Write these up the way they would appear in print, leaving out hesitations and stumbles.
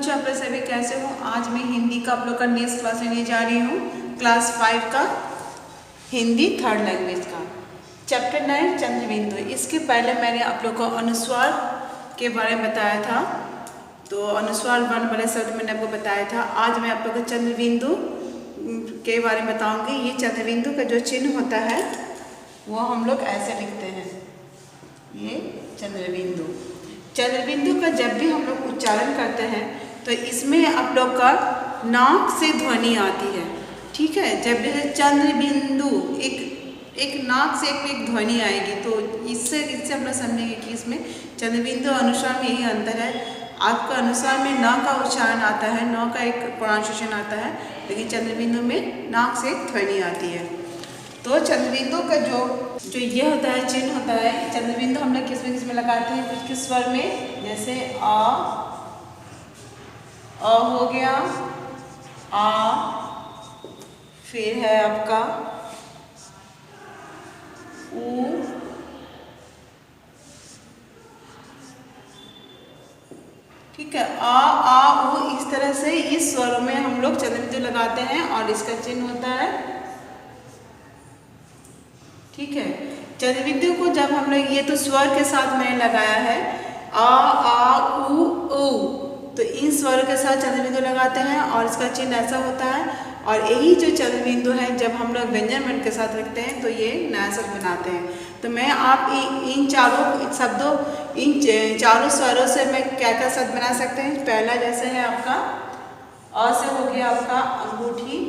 बच्चों, आप लोग सभी कैसे हो। आज मैं हिंदी का आप लोग का नेक्स्ट क्लास लेने जा रही हूँ। क्लास 5 का हिंदी थर्ड लैंग्वेज का चैप्टर 9 चंद्रबिंदु। इसके पहले मैंने आप लोग को अनुस्वार के बारे में बताया था, तो अनुस्वार वर्ण वाले शब्द मैंने आपको बताया था। आज मैं आप लोग को चंद्रबिंदु के बारे में बताऊंगी। ये चंद्रबिंदु का जो चिन्ह होता है वो हम लोग ऐसे लिखते हैं, ये चंद्रबिंदु। चंद्रबिंदु का जब भी हम लोग उच्चारण करते हैं तो इसमें आप लोग का नाक से ध्वनि आती है, ठीक है। जब भी चंद्रबिंदु एक नाक से एक ध्वनि आएगी, तो इससे हम लोग समझेंगे कि इसमें चंद्रबिंदु अनुस्वार में यही अंतर है। आपका अनुस्वार में न का उच्चारण आता है, न का एक प्रोनाउंसिएशन आता है, लेकिन चंद्रबिंदु में नाक से एक ध्वनि आती है। तो चंद्रबिंदु का जो ये होता है, चिन्ह होता है, चंद्रबिंदु हम लोग किस में लगाते हैं, कुछ किस स्वर में, जैसे अ हो गया, आ, फिर है आपका ऊ, ठीक है। आ ऊ, इस तरह से इस स्वरों में हम लोग चंद्रबिंदु लगाते हैं और इसका चिन्ह होता है, ठीक है। चंद्रबिंदु को जब हम लोग, ये तो स्वर के साथ मैंने लगाया है, आ ऊ ऊ, तो इन स्वरों के साथ चंद्रबिंदु लगाते हैं और इसका चिन्ह ऐसा होता है। और यही जो चंद्रबिंदु है जब हम लोग व्यंजन वर्ण के साथ रखते हैं तो ये नया शब्द बनाते हैं। तो मैं आप इन चारों शब्दों, इन चारों स्वरों से मैं क्या क्या शब्द बना सकते हैं। पहला जैसे है आपका अ से हो गया आपका अंगूठी,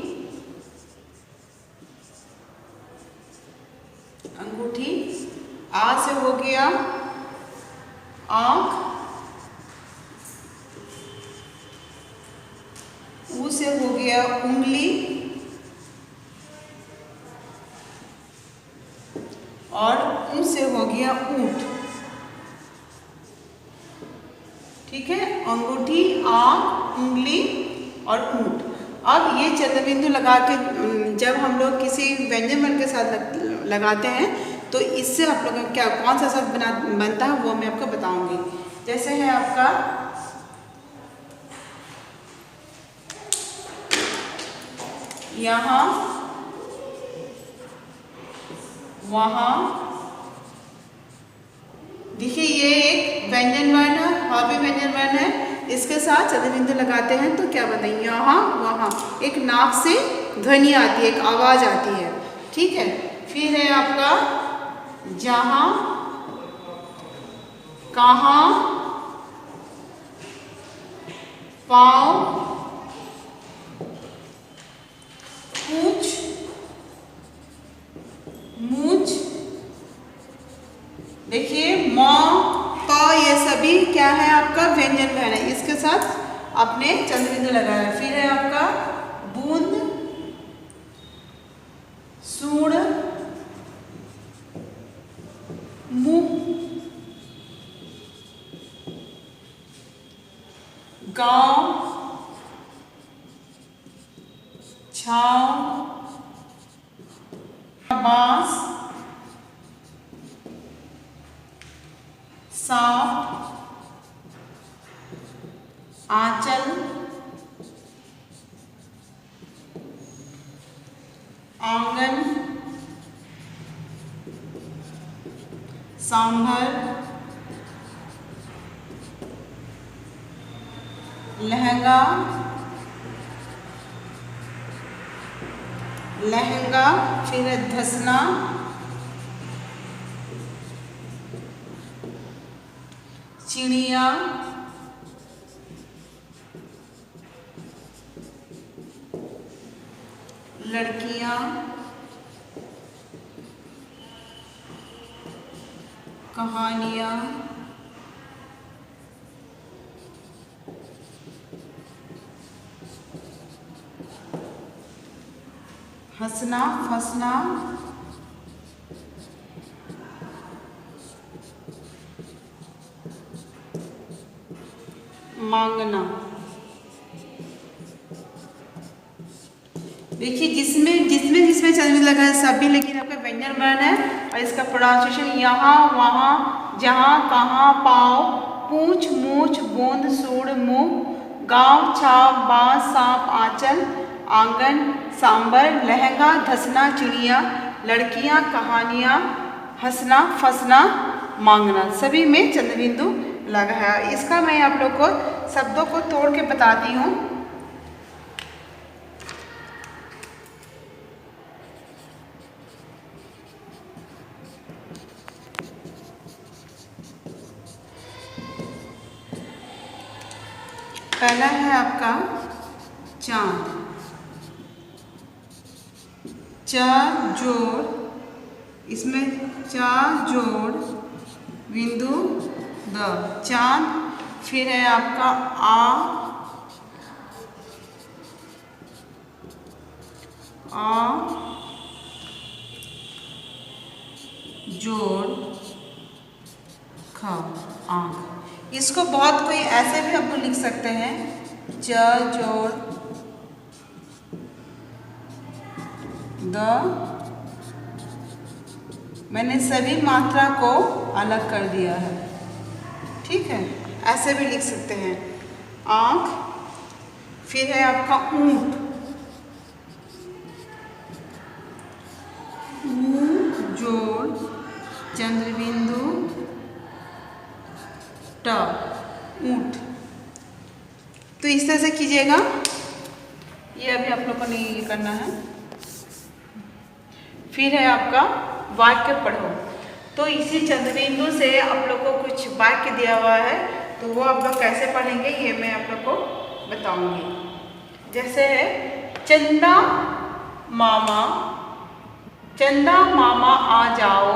अंगूठी। आ से हो गया आंख, ऊ से हो गया उंगली, और ऊ से हो गया ऊंट, ठीक है। अंगूठी, आंख, उंगली और ऊंट। अब ये चंद्रबिंदु लगा के जब हम लोग किसी व्यंजन वर्ण के साथ लगाते हैं तो इससे आप लोग क्या कौन सा शब्द बनता है वो मैं आपको बताऊंगी। जैसे है आपका यहाँ, वहाँ। देखिए ये एक व्यंजन वर्ण है, भी व्यंजन वर्ण है, इसके साथ चंद्रबिंदु लगाते हैं तो क्या बताएंगे, यहाँ वहाँ, एक नाक से ध्वनि आती है, एक आवाज आती है, ठीक है। फिर है आपका जहाँ, कहाँ, पाँव, पूछ, मूछ। देखिए माँ, प, ये सभी क्या है आपका व्यंजन वर्ण है, इसके साथ आपने चंद्रबिंदु लगाया। फिर है आपका बूंद, सूंड, मुंह, गांव, छांव, बांस, सांप, आंचल, आंगन, सांभर, लहंगा, लहंगा। फिर है धसना, चिड़िया, लड़कियां, कहानियां, हंसना, फंसना, मांगना। देखिए जिसमें चंद्रबिंदु लगा है सभी लेकिन आपका व्यंजन वर्ण है और इसका प्रोनाउंसिएशन यहाँ, वहाँ, जहाँ, कहाँ, पाँव, पूछ, मूछ, बूंद, सूंड, मुँह, गांव, छाप, बांस, सांप, आंचल, आंगन, सांबर, लहंगा, धसना, चिड़िया, लड़कियां, कहानियां, हंसना, फंसना, मांगना, सभी में चंद्र बिंदु लगा है। इसका मैं आप लोग को शब्दों को तोड़ के बताती हूँ। पहला है आपका चांद, चार जोड़, इसमें चार जोड़ बिंदु द चांद। फिर है आपका आ जोड़ ख आंख। इसको बहुत कोई ऐसे भी हम लोग लिख सकते हैं, च जोड़ द। मैंने सभी मात्रा को अलग कर दिया है, ठीक है, ऐसे भी लिख सकते हैं आंख। फिर है आपका ऊंट, जोड़ चंद्रबिंदु ट ऊंट। तो इस तरह से कीजिएगा, ये अभी आप लोग को नहीं करना है। फिर है आपका वाक्य पढ़ो। तो इसी चंद्रबिंदु से आप लोग को कुछ वाक्य दिया हुआ है, तो वो आप लोग कैसे पढ़ेंगे ये मैं आप लोग को बताऊंगी। जैसे है चंदा मामा आ जाओ,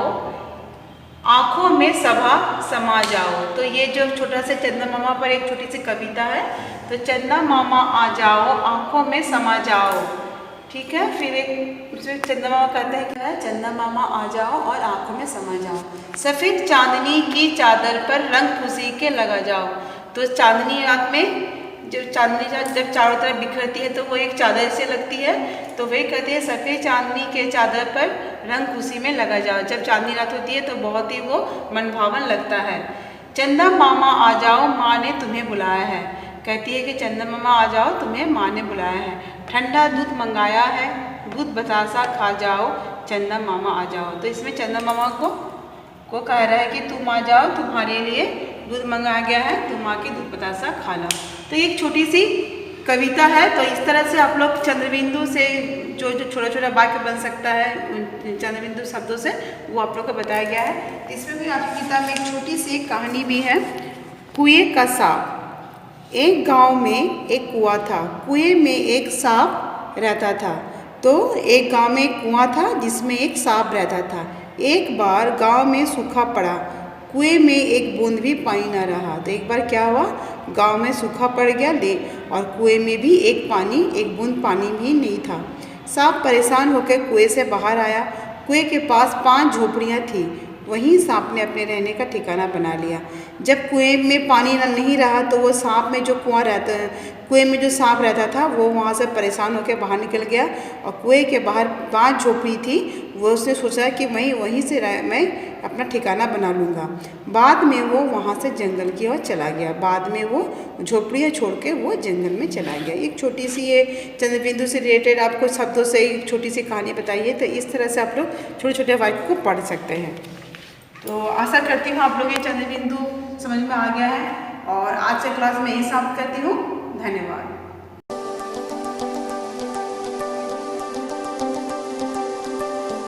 आंखों में सभा समा जाओ। तो ये जो छोटा सा चंदा मामा पर एक छोटी सी कविता है। तो चंदा मामा आ जाओ, आंखों में समा जाओ, ठीक है। फिर एक उसमें चंदा मामा कहते हैं क्या है, चंदा मामा आ जाओ और आंखों में समा जाओ। सफ़ेद चांदनी की चादर पर रंग खुशी के लगा जाओ। तो चांदनी रात में जब चांदनी जब चारों तरफ बिखरती है तो वो एक चादर से लगती है। तो वही कहती है सफ़ेद चांदनी के चादर पर रंग खुशी में लगा जाओ। जब चांदनी रात होती है तो बहुत ही वो मनभावन लगता है। चंदा मामा आ जाओ, माँ ने तुम्हें बुलाया है। कहती है कि चंदा मामा आ जाओ, तुम्हें माँ ने बुलाया है। ठंडा दूध मंगाया है, दूध बतासा खा जाओ, चंदा मामा आ जाओ। तो इसमें चंदा मामा को कह रहा है कि तुम आ जाओ, तुम्हारे लिए दूध मंगाया गया है, तुम आके दूध बतासा खा लो। तो एक छोटी सी कविता है। तो इस तरह से आप लोग चंद्रबिंदु से जो छोटा छोटा वाक्य बन सकता है चंद्रबिंदु शब्दों से, वो आप लोग को बताया गया है। इसमें भी आपकी किताब में एक छोटी सी कहानी भी है। कुएं का सांप। एक गांव में एक कुआं था, कुएं में एक सांप रहता था। तो एक गांव में एक कुआं था जिसमें एक सांप रहता था। एक बार गांव में सूखा पड़ा, कुएं में एक बूंद भी पानी न रहा। तो एक बार क्या हुआ, गांव में सूखा पड़ गया और कुएं में भी एक बूंद पानी भी नहीं था। सांप परेशान होकर कुएं से बाहर आया। कुएं के पास 5 झोपड़ियाँ थी, वहीं सांप ने अपने रहने का ठिकाना बना लिया। जब कुएं में पानी नहीं रहा तो वो सांप में जो कुएं में जो सांप रहता था वो वहाँ से परेशान होकर बाहर निकल गया और कुएं के बाहर 5 झोपड़ी थी, वो उसने सोचा कि मैं वहीं से मैं अपना ठिकाना बना लूँगा। बाद में वो वहाँ से जंगल की ओर चला गया। बाद में वो झोपड़ियाँ छोड़ के वो जंगल में चला गया। एक छोटी सी ये चंद्रबिंदु से रिलेटेड आपको शब्दों से एक छोटी सी कहानी बताइए। तो इस तरह से आप लोग छोटे छोटे वाक्य को पढ़ सकते हैं। तो आशा करती हूँ आप लोग ये चंद्रबिंदु समझ में आ गया है और आज से क्लास में यही समाप्त करती हूँ। धन्यवाद।